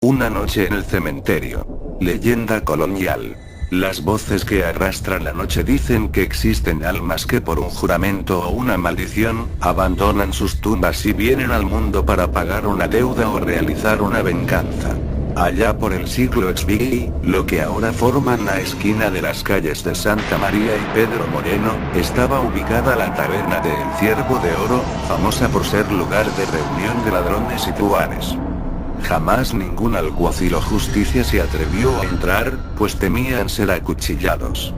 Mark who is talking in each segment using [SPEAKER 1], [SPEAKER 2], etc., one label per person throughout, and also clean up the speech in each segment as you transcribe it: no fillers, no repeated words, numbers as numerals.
[SPEAKER 1] Una noche en el cementerio. Leyenda colonial. Las voces que arrastran la noche dicen que existen almas que por un juramento o una maldición, abandonan sus tumbas y vienen al mundo para pagar una deuda o realizar una venganza. Allá por el siglo XVI, lo que ahora forman la esquina de las calles de Santa María y Pedro Moreno, estaba ubicada la taberna de El Ciervo de Oro, famosa por ser lugar de reunión de ladrones y truhanes. Jamás ningún alguacil o justicia se atrevió a entrar, pues temían ser acuchillados.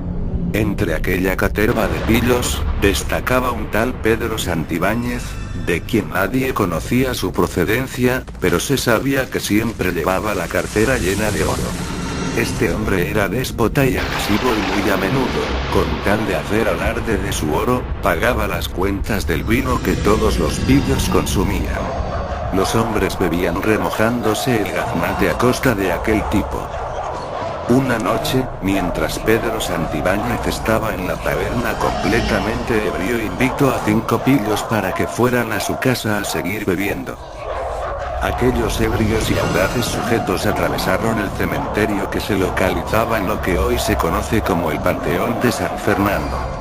[SPEAKER 1] Entre aquella caterva de pillos, destacaba un tal Pedro Santibáñez, de quien nadie conocía su procedencia, pero se sabía que siempre llevaba la cartera llena de oro. Este hombre era déspota y agresivo y muy a menudo, con tal de hacer alarde de su oro, pagaba las cuentas del vino que todos los pillos consumían. Los hombres bebían remojándose el gaznate a costa de aquel tipo. Una noche, mientras Pedro Santibáñez estaba en la taberna completamente ebrio, invitó a 5 pillos para que fueran a su casa a seguir bebiendo. Aquellos ebrios y audaces sujetos atravesaron el cementerio que se localizaba en lo que hoy se conoce como el Panteón de San Fernando.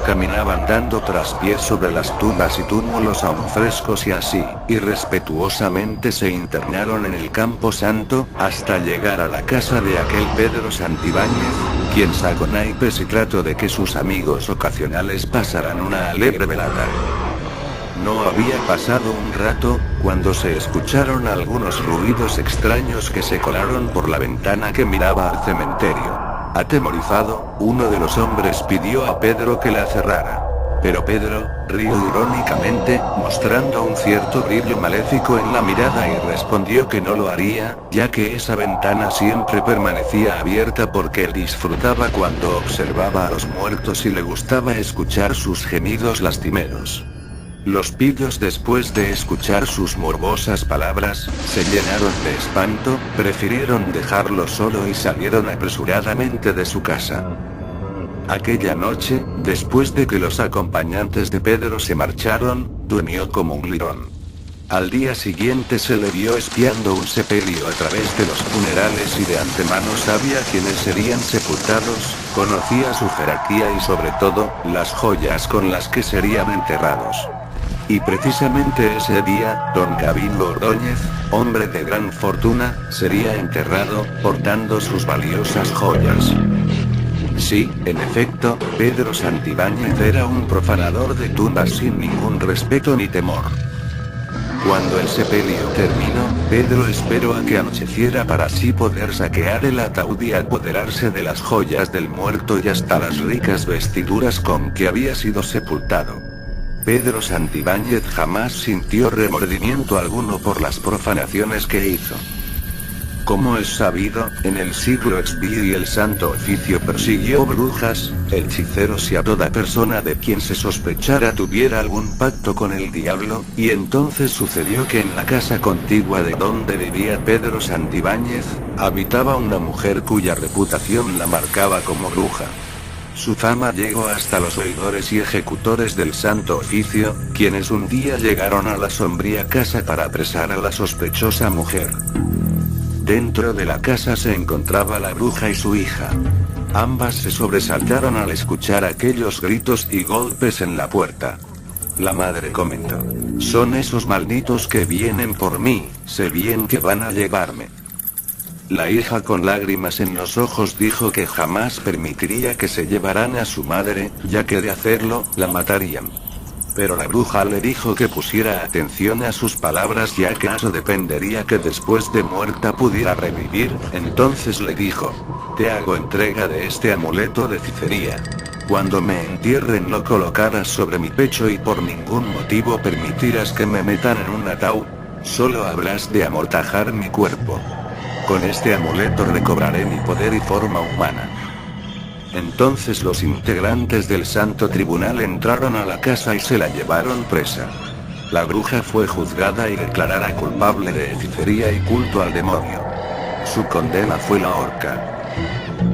[SPEAKER 1] Caminaban dando traspiés sobre las tumbas y túmulos aún frescos y así, irrespetuosamente se internaron en el Campo Santo, hasta llegar a la casa de aquel Pedro Santibáñez, quien sacó naipes y trató de que sus amigos ocasionales pasaran una alegre velada. No había pasado un rato, cuando se escucharon algunos ruidos extraños que se colaron por la ventana que miraba al cementerio. Atemorizado, uno de los hombres pidió a Pedro que la cerrara. Pero Pedro, rió irónicamente, mostrando un cierto brillo maléfico en la mirada y respondió que no lo haría, ya que esa ventana siempre permanecía abierta porque él disfrutaba cuando observaba a los muertos y le gustaba escuchar sus gemidos lastimeros. Los pillos, después de escuchar sus morbosas palabras, se llenaron de espanto, prefirieron dejarlo solo y salieron apresuradamente de su casa. Aquella noche, después de que los acompañantes de Pedro se marcharon, durmió como un lirón. Al día siguiente se le vio espiando un sepelio a través de los funerales y de antemano sabía quiénes serían sepultados, conocía su jerarquía y sobre todo, las joyas con las que serían enterrados. Y precisamente ese día, don Gabino Ordóñez, hombre de gran fortuna, sería enterrado, portando sus valiosas joyas. Sí, en efecto, Pedro Santibáñez era un profanador de tumbas sin ningún respeto ni temor. Cuando el sepelio terminó, Pedro esperó a que anocheciera para así poder saquear el ataúd y apoderarse de las joyas del muerto y hasta las ricas vestiduras con que había sido sepultado. Pedro Santibáñez jamás sintió remordimiento alguno por las profanaciones que hizo. Como es sabido, en el siglo XVI el Santo Oficio persiguió brujas, hechiceros y a toda persona de quien se sospechara tuviera algún pacto con el diablo, y entonces sucedió que en la casa contigua de donde vivía Pedro Santibáñez, habitaba una mujer cuya reputación la marcaba como bruja. Su fama llegó hasta los oidores y ejecutores del Santo Oficio, quienes un día llegaron a la sombría casa para apresar a la sospechosa mujer. Dentro de la casa se encontraba la bruja y su hija. Ambas se sobresaltaron al escuchar aquellos gritos y golpes en la puerta. La madre comentó: «Son esos malditos que vienen por mí, sé bien que van a llevarme». La hija, con lágrimas en los ojos, dijo que jamás permitiría que se llevaran a su madre, ya que de hacerlo, la matarían. Pero la bruja le dijo que pusiera atención a sus palabras, ya que eso dependería que después de muerta pudiera revivir. Entonces le dijo: «Te hago entrega de este amuleto de hechicería. Cuando me entierren lo colocarás sobre mi pecho y por ningún motivo permitirás que me metan en un ataúd. Solo habrás de amortajar mi cuerpo. Con este amuleto recobraré mi poder y forma humana». Entonces los integrantes del Santo Tribunal entraron a la casa y se la llevaron presa. La bruja fue juzgada y declarada culpable de hechicería y culto al demonio. Su condena fue la horca.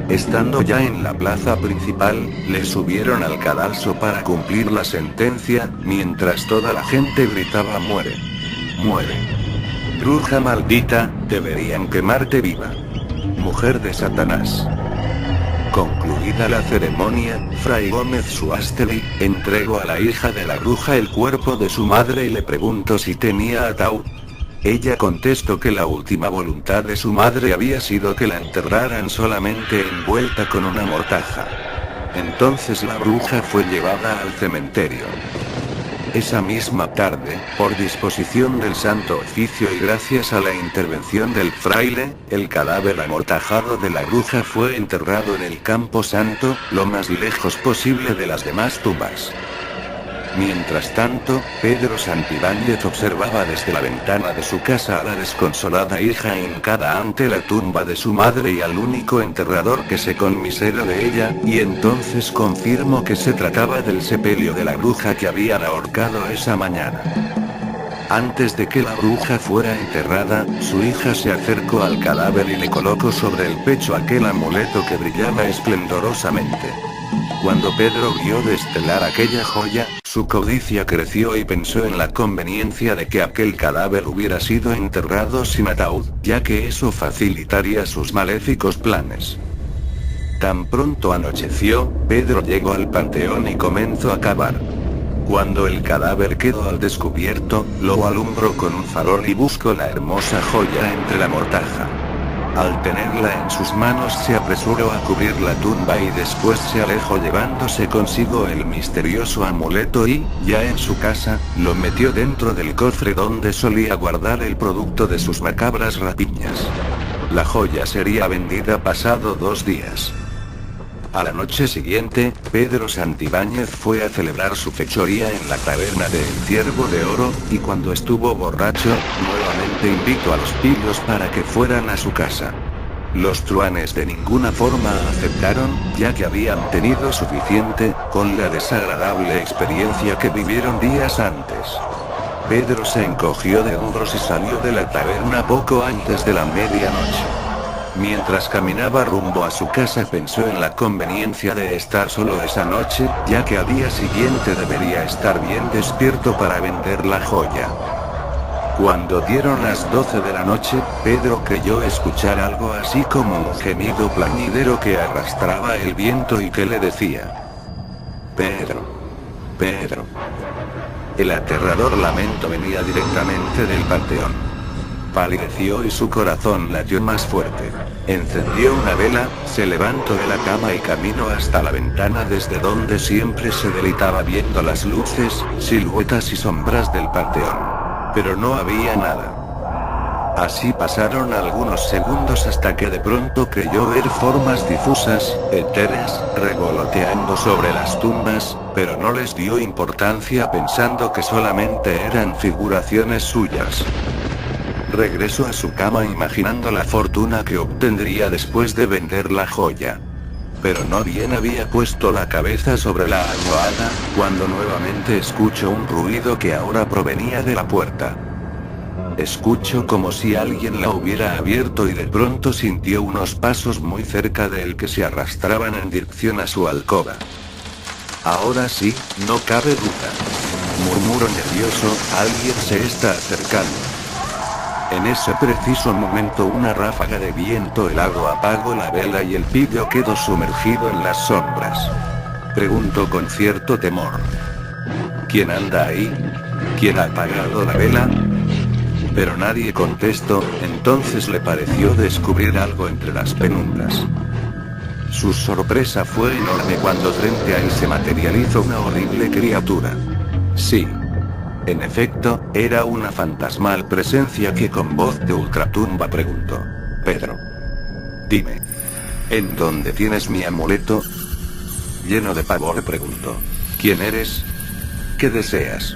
[SPEAKER 1] Estando ya en la plaza principal, le subieron al cadalso para cumplir la sentencia, mientras toda la gente gritaba: «¡Muere! ¡Muere!». Bruja maldita, deberían quemarte viva. Mujer de Satanás. Concluida la ceremonia, Fray Gómez Suástegui entregó a la hija de la bruja el cuerpo de su madre y le preguntó si tenía ataúd. Ella contestó que la última voluntad de su madre había sido que la enterraran solamente envuelta con una mortaja. Entonces la bruja fue llevada al cementerio. Esa misma tarde, por disposición del Santo Oficio y gracias a la intervención del fraile, el cadáver amortajado de la bruja fue enterrado en el Campo Santo, lo más lejos posible de las demás tumbas. Mientras tanto, Pedro Santibáñez observaba desde la ventana de su casa a la desconsolada hija hincada ante la tumba de su madre y al único enterrador que se conmiseró de ella, y entonces confirmó que se trataba del sepelio de la bruja que habían ahorcado esa mañana. Antes de que la bruja fuera enterrada, su hija se acercó al cadáver y le colocó sobre el pecho aquel amuleto que brillaba esplendorosamente. Cuando Pedro vio destelar aquella joya, su codicia creció y pensó en la conveniencia de que aquel cadáver hubiera sido enterrado sin ataúd, ya que eso facilitaría sus maléficos planes. Tan pronto anocheció, Pedro llegó al panteón y comenzó a cavar. Cuando el cadáver quedó al descubierto, lo alumbró con un farol y buscó la hermosa joya entre la mortaja. Al tenerla en sus manos se apresuró a cubrir la tumba y después se alejó llevándose consigo el misterioso amuleto y, ya en su casa, lo metió dentro del cofre donde solía guardar el producto de sus macabras rapiñas. La joya sería vendida pasado 2 días. A la noche siguiente, Pedro Santibáñez fue a celebrar su fechoría en la taberna de El Ciervo de Oro, y cuando estuvo borracho, nuevamente invitó a los pillos para que fueran a su casa. Los truanes de ninguna forma aceptaron, ya que habían tenido suficiente, con la desagradable experiencia que vivieron días antes. Pedro se encogió de hombros y salió de la taberna poco antes de la medianoche. Mientras caminaba rumbo a su casa pensó en la conveniencia de estar solo esa noche, ya que al día siguiente debería estar bien despierto para vender la joya. Cuando dieron las 12 de la noche, Pedro creyó escuchar algo así como un gemido plañidero que arrastraba el viento y que le decía: Pedro, Pedro. El aterrador lamento venía directamente del panteón. Palideció y su corazón latió más fuerte. Encendió una vela, se levantó de la cama y caminó hasta la ventana desde donde siempre se deleitaba viendo las luces, siluetas y sombras del panteón. Pero no había nada. Así pasaron algunos segundos hasta que de pronto creyó ver formas difusas, etéreas, revoloteando sobre las tumbas, pero no les dio importancia pensando que solamente eran figuraciones suyas. Regresó a su cama imaginando la fortuna que obtendría después de vender la joya. Pero no bien había puesto la cabeza sobre la almohada, cuando nuevamente escuchó un ruido que ahora provenía de la puerta. Escuchó como si alguien la hubiera abierto y de pronto sintió unos pasos muy cerca de él que se arrastraban en dirección a su alcoba. Ahora sí, no cabe duda. Murmuró nervioso, alguien se está acercando. En ese preciso momento una ráfaga de viento helado apagó la vela y el pillo quedó sumergido en las sombras. Preguntó con cierto temor: ¿Quién anda ahí? ¿Quién ha apagado la vela? Pero nadie contestó, entonces le pareció descubrir algo entre las penumbras. Su sorpresa fue enorme cuando frente a él se materializó una horrible criatura. Sí. En efecto, era una fantasmal presencia que con voz de ultratumba preguntó: Pedro, dime, ¿en dónde tienes mi amuleto? Lleno de pavor preguntó: ¿Quién eres? ¿Qué deseas?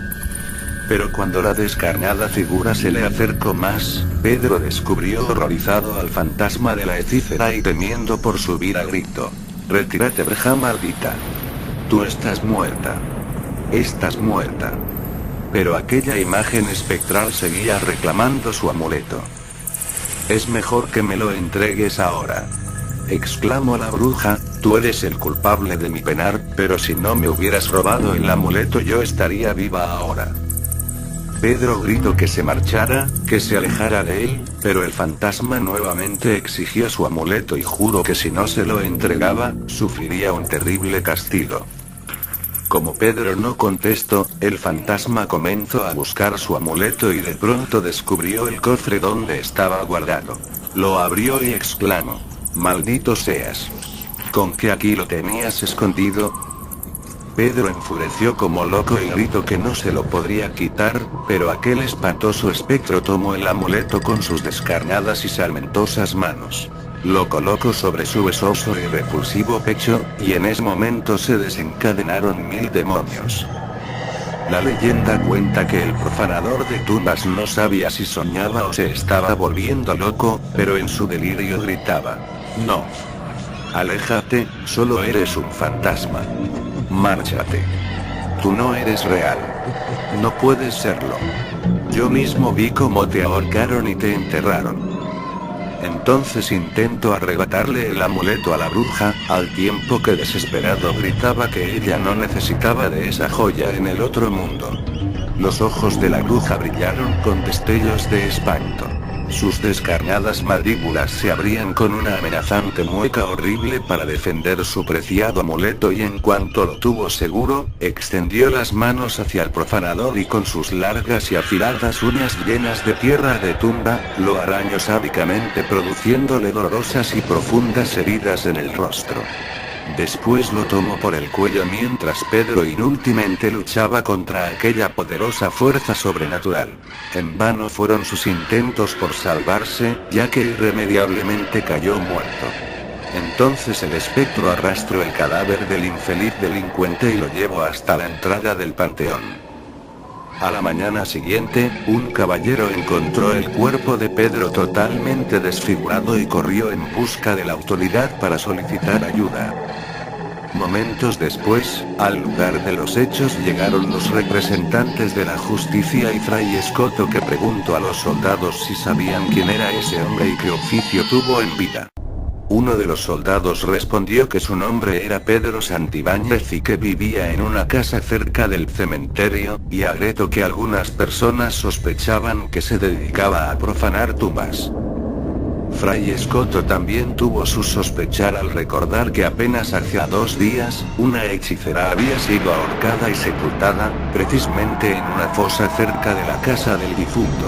[SPEAKER 1] Pero cuando la descarnada figura se le acercó más, Pedro descubrió horrorizado al fantasma de la hechicera y temiendo por su vida gritó: Retírate, bruja maldita. Tú estás muerta. Estás muerta. Pero aquella imagen espectral seguía reclamando su amuleto. Es mejor que me lo entregues ahora, exclamó la bruja, tú eres el culpable de mi penar, pero si no me hubieras robado el amuleto yo estaría viva ahora. Pedro gritó que se marchara, que se alejara de él, pero el fantasma nuevamente exigió su amuleto y juró que si no se lo entregaba, sufriría un terrible castigo. Como Pedro no contestó, el fantasma comenzó a buscar su amuleto y de pronto descubrió el cofre donde estaba guardado. Lo abrió y exclamó: «¡Maldito seas! ¿Con qué aquí lo tenías escondido?». Pedro enfureció como loco y gritó que no se lo podría quitar, pero aquel espantoso espectro tomó el amuleto con sus descarnadas y sarmentosas manos. Lo colocó sobre su besoso y repulsivo pecho, y en ese momento se desencadenaron 1000 demonios. La leyenda cuenta que el profanador de tumbas no sabía si soñaba o se estaba volviendo loco, pero en su delirio gritaba: «No. Aléjate, solo eres un fantasma. Márchate. Tú no eres real. No puedes serlo. Yo mismo vi cómo te ahorcaron y te enterraron». Entonces intentó arrebatarle el amuleto a la bruja, al tiempo que desesperado gritaba que ella no necesitaba de esa joya en el otro mundo. Los ojos de la bruja brillaron con destellos de espanto. Sus descarnadas mandíbulas se abrían con una amenazante mueca horrible para defender su preciado amuleto y en cuanto lo tuvo seguro, extendió las manos hacia el profanador y con sus largas y afiladas uñas llenas de tierra de tumba, lo arañó sádicamente produciéndole dolorosas y profundas heridas en el rostro. Después lo tomó por el cuello mientras Pedro inútilmente luchaba contra aquella poderosa fuerza sobrenatural. En vano fueron sus intentos por salvarse, ya que irremediablemente cayó muerto. Entonces el espectro arrastró el cadáver del infeliz delincuente y lo llevó hasta la entrada del panteón. A la mañana siguiente, un caballero encontró el cuerpo de Pedro totalmente desfigurado y corrió en busca de la autoridad para solicitar ayuda. Momentos después, al lugar de los hechos llegaron los representantes de la justicia y Fray Escoto, que preguntó a los soldados si sabían quién era ese hombre y qué oficio tuvo en vida. Uno de los soldados respondió que su nombre era Pedro Santibáñez y que vivía en una casa cerca del cementerio, y agregó que algunas personas sospechaban que se dedicaba a profanar tumbas. Fray Escoto también tuvo su sospechar al recordar que apenas hacía 2 días, una hechicera había sido ahorcada y sepultada, precisamente en una fosa cerca de la casa del difunto.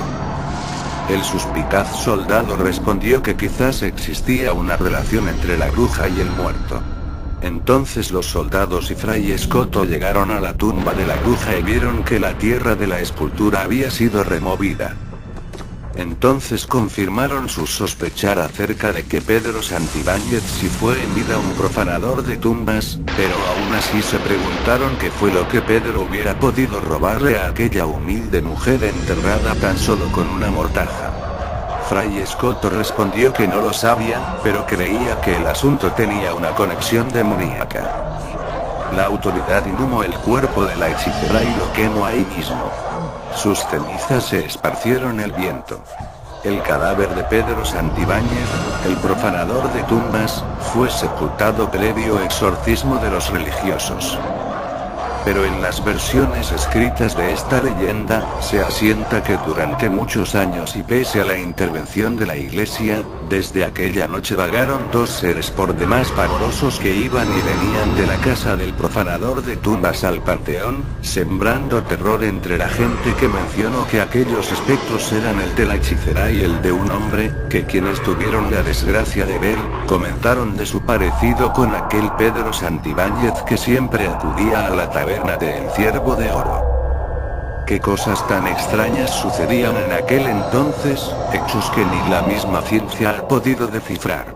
[SPEAKER 1] El suspicaz soldado respondió que quizás existía una relación entre la bruja y el muerto. Entonces los soldados y Fray Escoto llegaron a la tumba de la bruja y vieron que la tierra de la sepultura había sido removida. Entonces confirmaron su sospechar acerca de que Pedro Santibáñez sí fue en vida un profanador de tumbas, pero aún así se preguntaron qué fue lo que Pedro hubiera podido robarle a aquella humilde mujer enterrada tan solo con una mortaja. Fray Escoto respondió que no lo sabía, pero creía que el asunto tenía una conexión demoníaca. La autoridad inhumó el cuerpo de la hechicera y lo quemó ahí mismo. Sus cenizas se esparcieron el viento. El cadáver de Pedro Santibáñez, el profanador de tumbas, fue sepultado previo exorcismo de los religiosos. Pero en las versiones escritas de esta leyenda, se asienta que durante muchos años y pese a la intervención de la iglesia, desde aquella noche vagaron 2 seres por demás pavorosos que iban y venían de la casa del profanador de tumbas al panteón, sembrando terror entre la gente, que mencionó que aquellos espectros eran el de la hechicera y el de un hombre, que quienes tuvieron la desgracia de ver, comentaron de su parecido con aquel Pedro Santibáñez que siempre acudía a la taberna de El Ciervo de Oro. Qué cosas tan extrañas sucedían en aquel entonces, hechos que ni la misma ciencia ha podido descifrar.